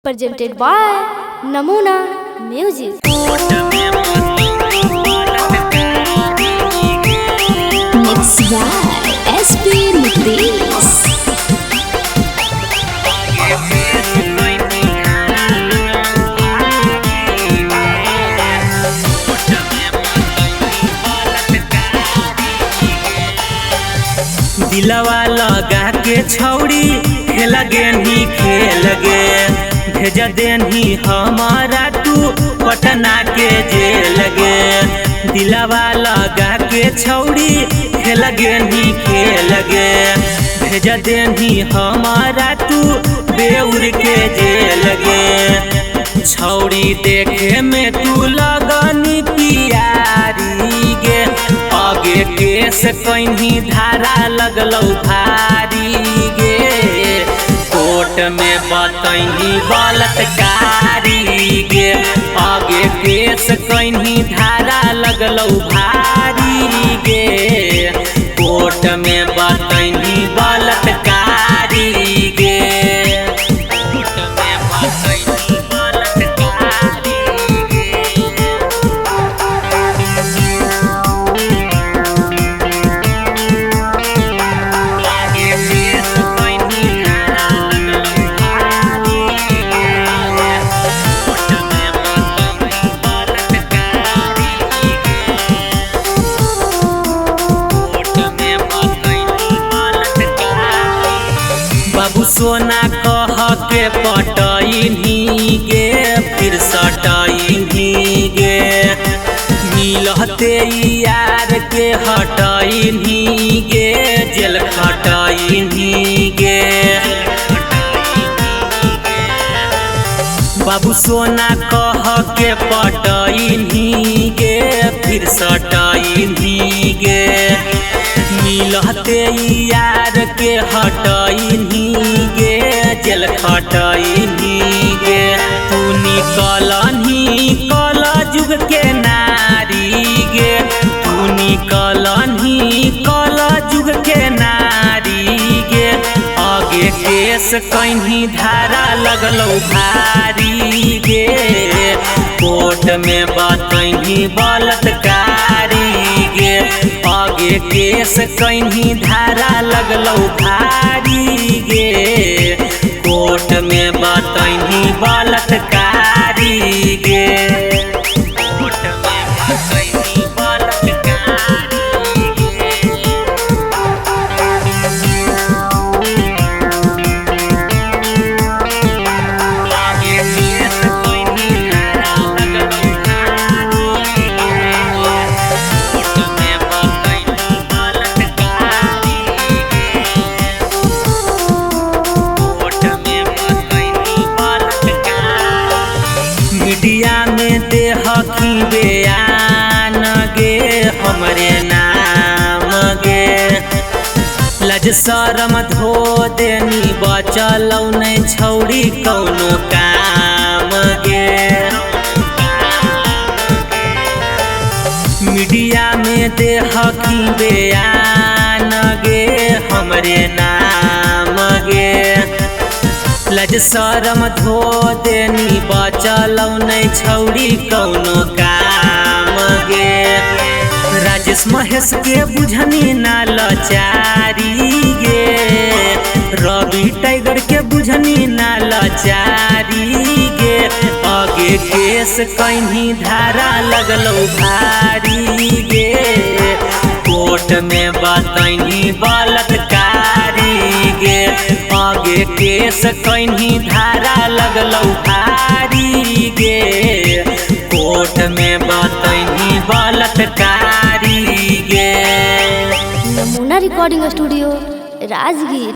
presented by Namuna Music. Mixed by SP Nitris. दिलवा लगा के छौड़ी खेल गेनी खेल गे भेज देनी हमारा तू पटना के जेल गे। दिलवा लगा के छौड़ी खेल गेनी खेल गे भेज देनी हमारा तू बेउर के जेल गे। छौड़ी देखे में तू लगनी पियारी गे आगे केस कहीं धारा लगलौ भारी गे। कोर्ट में बतैनी बलात्कारी गे आगे केस कहीं धारा लगलौ भारी गे। कोर्ट में बतैनी बलात्कारी गे। कोर्ट में बतैनी बलात्कारी गे। बाबू सोना कह के पटैनी गे फिर सटैनी गे मिलते यार के हटैनी गे जेल खटैनी गे। बाबू सोना कह के पटैनी गे फिर सटैनी गे मिलते यार के हटैनी गे जेल खटैनी गे। तू निकलनी कल जुग के नारी गे तू निकलनी कल जुग के नारी गे आगे केस कहीं धारा लगलौ भारी गे। कोर्ट में बतैनी बलात्कारी गे आगे केस कहीं धारा लगलौ भारी गे। कोर्ट में बतैनी बलात्कारी गे। कोर्ट में बतैनी बलात्कारी गे। आगे केस कहीं धारा लगलौ भारी गे। कोर्ट में बतैनी बलात्कारी गे। कोर्ट में बतैनी बलात्कारी। मीडिया में देहखी बयान गे हमरे नाम गे लज शरम धो देनी बचलौ नहीं छौड़ी कौनो काम गे। मीडिया में देहखी बयान गे हमरे नाम गे लज शरम धो देनी बचलौ नहीं छौड़ी कौनो काम गे। राजेश महेश के बुझनी ना लाचारी गे रवि टाइगर के बुझनी ना लाचारी गे आगे केस कहीं धारा लगलौ भारी गे। कोर्ट में बतैनी बलात्कारी गे आगे केस कहीं धारा लगलौ भारी गे। कोर्ट में बतैनी बलात्कारी गे। Namuna Recording Studio, Rajgir.